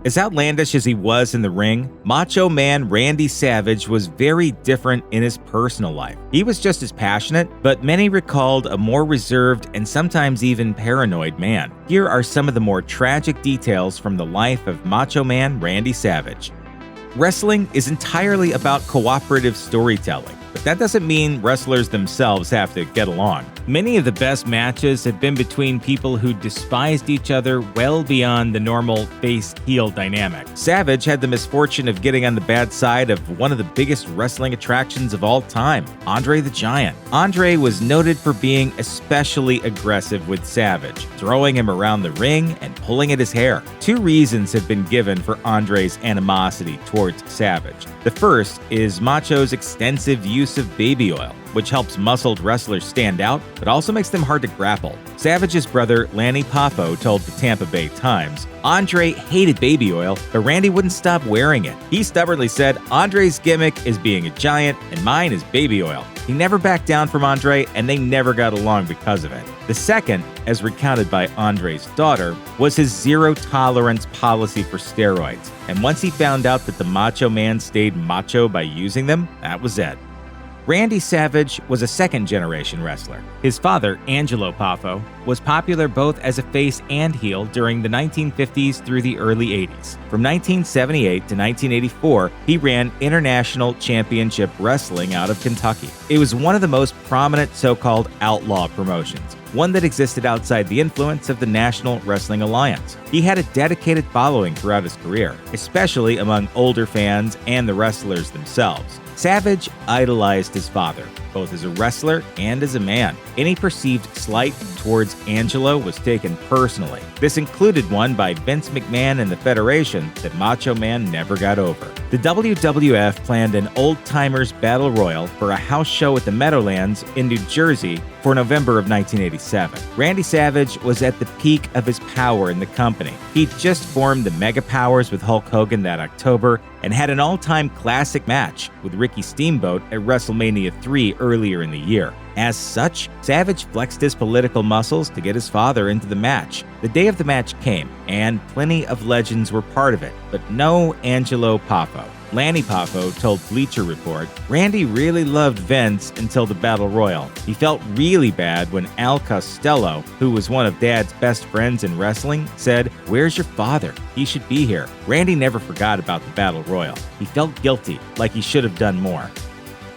As outlandish as he was in the ring, Macho Man Randy Savage was very different in his personal life. He was just as passionate, but many recalled a more reserved and sometimes even paranoid man. Here are some of the more tragic details from the life of Macho Man Randy Savage. Wrestling is entirely about cooperative storytelling, but that doesn't mean wrestlers themselves have to get along. Many of the best matches have been between people who despised each other well beyond the normal face-heel dynamic. Savage had the misfortune of getting on the bad side of one of the biggest wrestling attractions of all time, Andre the Giant. Andre was noted for being especially aggressive with Savage, throwing him around the ring and pulling at his hair. Two reasons have been given for Andre's animosity towards Savage. The first is Macho's extensive use of baby oil, which helps muscled wrestlers stand out, but also makes them hard to grapple. Savage's brother, Lanny Poffo, told the Tampa Bay Times, Andre hated baby oil, but Randy wouldn't stop wearing it. He stubbornly said, Andre's gimmick is being a giant, and mine is baby oil. He never backed down from Andre, and they never got along because of it. The second, as recounted by Andre's daughter, was his zero-tolerance policy for steroids. And once he found out that the Macho Man stayed macho by using them, that was it. Randy Savage was a second-generation wrestler. His father, Angelo Poffo, was popular both as a face and heel during the 1950s through the early 80s. From 1978 to 1984, he ran International Championship Wrestling out of Kentucky. It was one of the most prominent so-called outlaw promotions, one that existed outside the influence of the National Wrestling Alliance. He had a dedicated following throughout his career, especially among older fans and the wrestlers themselves. Savage idolized his father, both as a wrestler and as a man. Any perceived slight towards Angelo was taken personally. This included one by Vince McMahon and the Federation that Macho Man never got over. The WWF planned an old-timers battle royal for a house show at the Meadowlands in New Jersey for November of 1987. Randy Savage was at the peak of his power in the company. He'd just formed the Mega Powers with Hulk Hogan that October and had an all-time classic match with Ricky Steamboat at WrestleMania 3 earlier in the year. As such, Savage flexed his political muscles to get his father into the match. The day of the match came, and plenty of legends were part of it, but no Angelo Poffo. Lanny Poffo told Bleacher Report, Randy really loved Vince until the Battle Royal. He felt really bad when Al Costello, who was one of Dad's best friends in wrestling, said, Where's your father? He should be here. Randy never forgot about the Battle Royal. He felt guilty, like he should have done more.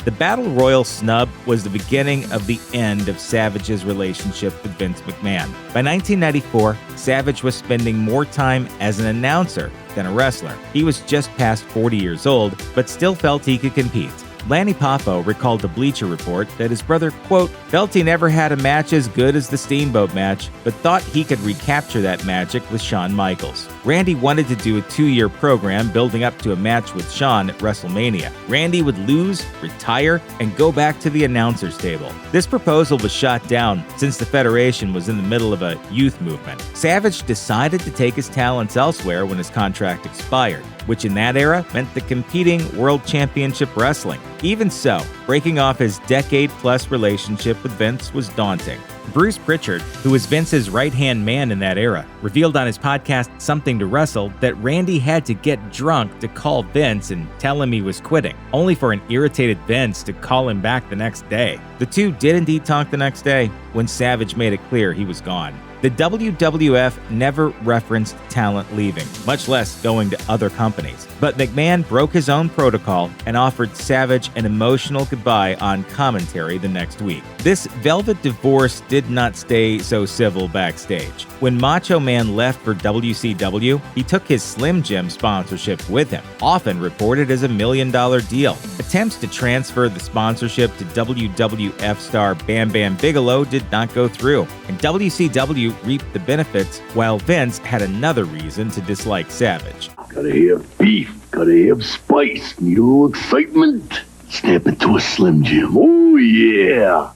The Battle Royal snub was the beginning of the end of Savage's relationship with Vince McMahon. By 1994, Savage was spending more time as an announcer than a wrestler. He was just past 40 years old, but still felt he could compete. Lanny Poffo recalled to Bleacher Report that his brother, quote, felt he never had a match as good as the Steamboat match, but thought he could recapture that magic with Shawn Michaels. Randy wanted to do a 2-year program building up to a match with Shawn at WrestleMania. Randy would lose, retire, and go back to the announcer's table. This proposal was shot down since the Federation was in the middle of a youth movement. Savage decided to take his talents elsewhere when his contract expired, which in that era meant the competing World Championship Wrestling. Even so, breaking off his decade-plus relationship with Vince was daunting. Bruce Pritchard, who was Vince's right-hand man in that era, revealed on his podcast Something to Wrestle that Randy had to get drunk to call Vince and tell him he was quitting, only for an irritated Vince to call him back the next day. The two did indeed talk the next day, when Savage made it clear he was gone. The WWF never referenced talent leaving, much less going to other companies. But McMahon broke his own protocol and offered Savage an emotional goodbye on commentary the next week. This velvet divorce did not stay so civil backstage. When Macho Man left for WCW, he took his Slim Jim sponsorship with him, often reported as $1 million deal. Attempts to transfer the sponsorship to WWF star Bam Bam Bigelow did not go through, and WCW reaped the benefits, while Vince had another reason to dislike Savage. Gotta have beef, gotta have spice, need a little excitement. Snap into a Slim Jim, oh yeah!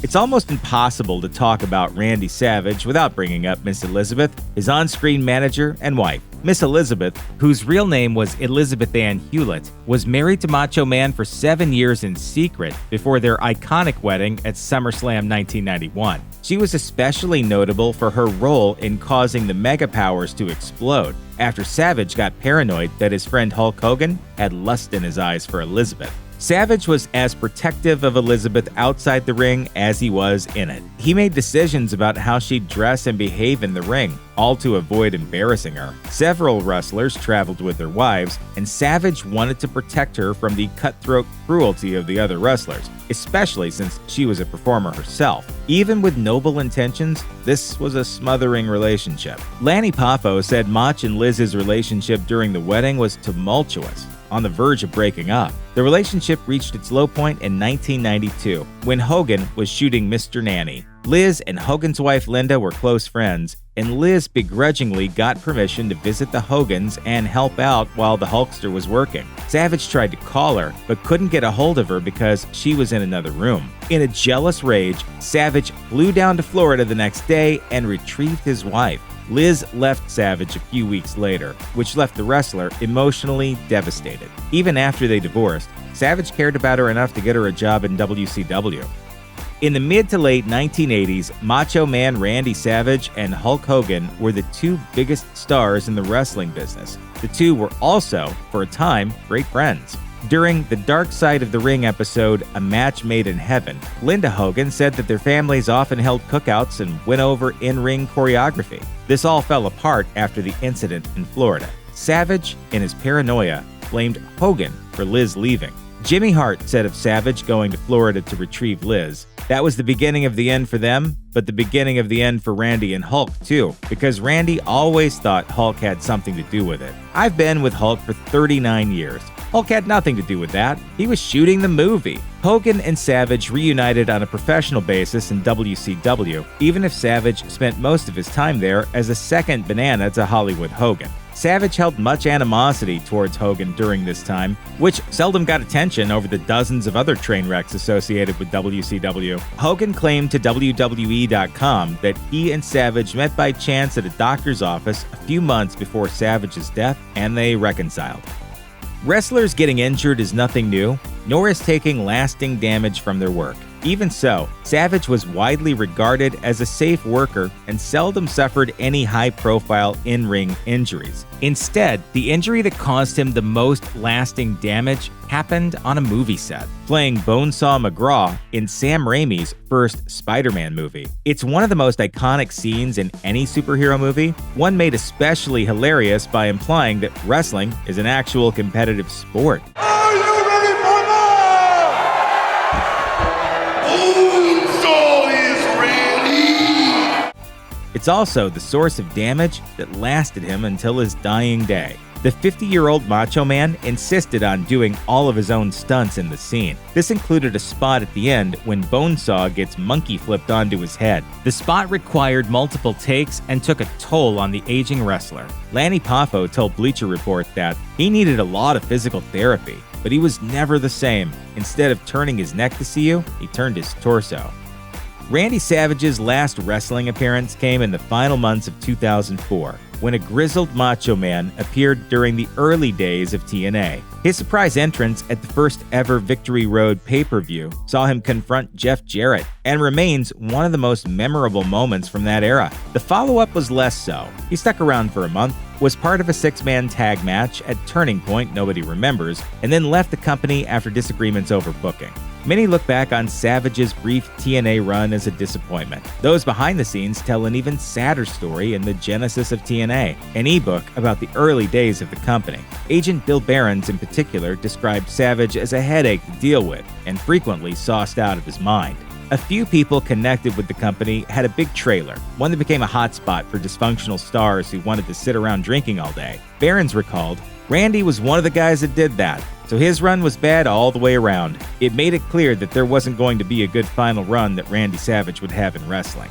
It's almost impossible to talk about Randy Savage without bringing up Miss Elizabeth, his on-screen manager and wife. Miss Elizabeth, whose real name was Elizabeth Ann Hewlett, was married to Macho Man for 7 years in secret before their iconic wedding at SummerSlam 1991. She was especially notable for her role in causing the Mega Powers to explode after Savage got paranoid that his friend Hulk Hogan had lust in his eyes for Elizabeth. Savage was as protective of Elizabeth outside the ring as he was in it. He made decisions about how she'd dress and behave in the ring, all to avoid embarrassing her. Several wrestlers traveled with their wives, and Savage wanted to protect her from the cutthroat cruelty of the other wrestlers, especially since she was a performer herself. Even with noble intentions, this was a smothering relationship. Lanny Poffo said Mach and Liz's relationship during the wedding was tumultuous, on the verge of breaking up. The relationship reached its low point in 1992, when Hogan was shooting Mr. Nanny. Liz and Hogan's wife Linda were close friends, and Liz begrudgingly got permission to visit the Hogans and help out while the Hulkster was working. Savage tried to call her, but couldn't get a hold of her because she was in another room. In a jealous rage, Savage flew down to Florida the next day and retrieved his wife. Liz left Savage a few weeks later, which left the wrestler emotionally devastated. Even after they divorced, Savage cared about her enough to get her a job in WCW. In the mid to late 1980s, Macho Man Randy Savage and Hulk Hogan were the two biggest stars in the wrestling business. The two were also, for a time, great friends. During the Dark Side of the Ring episode, A Match Made in Heaven, Linda Hogan said that their families often held cookouts and went over in-ring choreography. This all fell apart after the incident in Florida. Savage, in his paranoia, blamed Hogan for Liz leaving. Jimmy Hart said of Savage going to Florida to retrieve Liz, that was the beginning of the end for them, but the beginning of the end for Randy and Hulk too, because Randy always thought Hulk had something to do with it. I've been with Hulk for 39 years. Hulk had nothing to do with that. He was shooting the movie. Hogan and Savage reunited on a professional basis in WCW, even if Savage spent most of his time there as a second banana to Hollywood Hogan. Savage held much animosity towards Hogan during this time, which seldom got attention over the dozens of other train wrecks associated with WCW. Hogan claimed to WWE.com that he and Savage met by chance at a doctor's office a few months before Savage's death, and they reconciled. Wrestlers getting injured is nothing new, nor is taking lasting damage from their work. Even so, Savage was widely regarded as a safe worker and seldom suffered any high-profile in-ring injuries. Instead, the injury that caused him the most lasting damage happened on a movie set, playing Bonesaw McGraw in Sam Raimi's first Spider-Man movie. It's one of the most iconic scenes in any superhero movie, one made especially hilarious by implying that wrestling is an actual competitive sport. Are you ready for more? Bonsesaw is ready! It's also the source of damage that lasted him until his dying day. The 50-year-old Macho Man insisted on doing all of his own stunts in the scene. This included a spot at the end when Bonesaw gets monkey flipped onto his head. The spot required multiple takes and took a toll on the aging wrestler. Lanny Poffo told Bleacher Report that he needed a lot of physical therapy, but he was never the same. Instead of turning his neck to see you, he turned his torso. Randy Savage's last wrestling appearance came in the final months of 2004, when a grizzled Macho Man appeared during the early days of TNA. His surprise entrance at the first ever Victory Road pay-per-view saw him confront Jeff Jarrett, and remains one of the most memorable moments from that era. The follow-up was less so. He stuck around for a month, was part of a six-man tag match at Turning Point nobody remembers, and then left the company after disagreements over booking. Many look back on Savage's brief TNA run as a disappointment. Those behind the scenes tell an even sadder story in The Genesis of TNA, an ebook about the early days of the company. Agent Bill Behrens in particular described Savage as a headache to deal with, and frequently sauced out of his mind. A few people connected with the company had a big trailer, one that became a hotspot for dysfunctional stars who wanted to sit around drinking all day. Behrens recalled, "Randy was one of the guys that did that. So his run was bad all the way around. It made it clear that there wasn't going to be a good final run that Randy Savage would have in wrestling."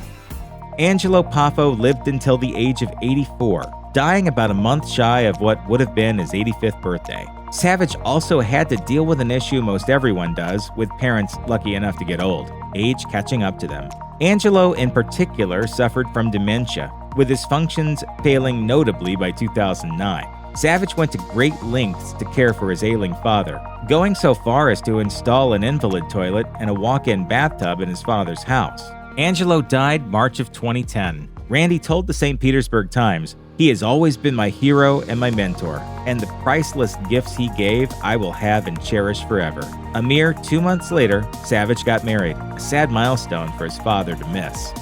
Angelo Poffo lived until the age of 84, dying about a month shy of what would have been his 85th birthday. Savage also had to deal with an issue most everyone does, with parents lucky enough to get old: age catching up to them. Angelo in particular suffered from dementia. with his functions failing notably by 2009. Savage went to great lengths to care for his ailing father, going so far as to install an invalid toilet and a walk-in bathtub in his father's house. Angelo died March of 2010. Randy told the St. Petersburg Times, "He has always been my hero and my mentor, and the priceless gifts he gave I will have and cherish forever." A mere 2 months later, Savage got married, a sad milestone for his father to miss.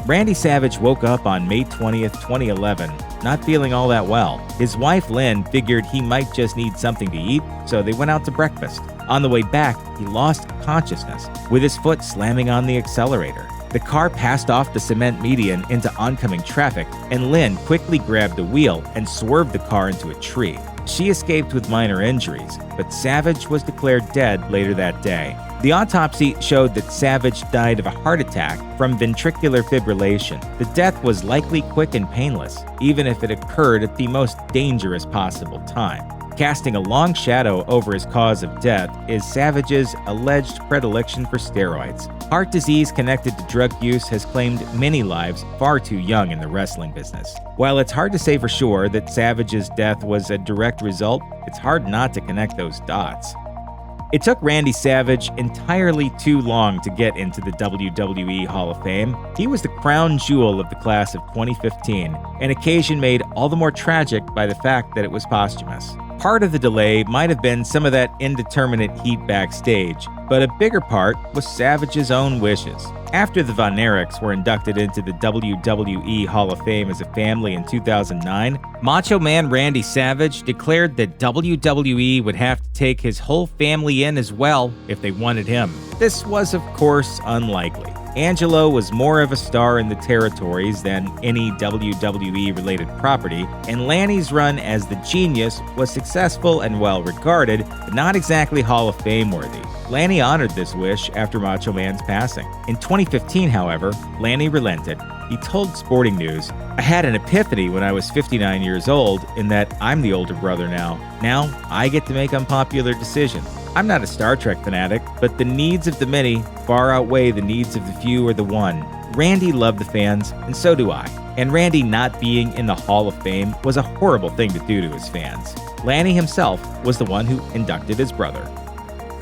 Randy Savage woke up on May 20th, 2011, not feeling all that well. His wife Lynn figured he might just need something to eat, so they went out to breakfast. On the way back, he lost consciousness, with his foot slamming on the accelerator. The car passed off the cement median into oncoming traffic, and Lynn quickly grabbed the wheel and swerved the car into a tree. She escaped with minor injuries, but Savage was declared dead later that day. The autopsy showed that Savage died of a heart attack from ventricular fibrillation. The death was likely quick and painless, even if it occurred at the most dangerous possible time. Casting a long shadow over his cause of death is Savage's alleged predilection for steroids. Heart disease connected to drug use has claimed many lives far too young in the wrestling business. While it's hard to say for sure that Savage's death was a direct result, it's hard not to connect those dots. It took Randy Savage entirely too long to get into the WWE Hall of Fame. He was the crown jewel of the class of 2015, an occasion made all the more tragic by the fact that it was posthumous. Part of the delay might have been some of that indeterminate heat backstage, but a bigger part was Savage's own wishes. After the Von Erichs were inducted into the WWE Hall of Fame as a family in 2009, Macho Man Randy Savage declared that WWE would have to take his whole family in as well if they wanted him. This was, of course, unlikely. Angelo was more of a star in the territories than any WWE-related property, and Lanny's run as the Genius was successful and well-regarded, but not exactly Hall of Fame-worthy. Lanny honored this wish after Macho Man's passing. In 2015, however, Lanny relented. He told Sporting News, "I had an epiphany when I was 59 years old in that I'm the older brother now. Now I get to make unpopular decisions. I'm not a Star Trek fanatic, but the needs of the many far outweigh the needs of the few or the one." Randy loved the fans, and so do I. And Randy not being in the Hall of Fame was a horrible thing to do to his fans. Lanny himself was the one who inducted his brother.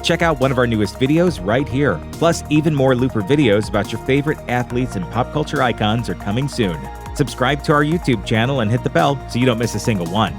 Check out one of our newest videos right here. Plus, even more Looper videos about your favorite athletes and pop culture icons are coming soon. Subscribe to our YouTube channel and hit the bell so you don't miss a single one.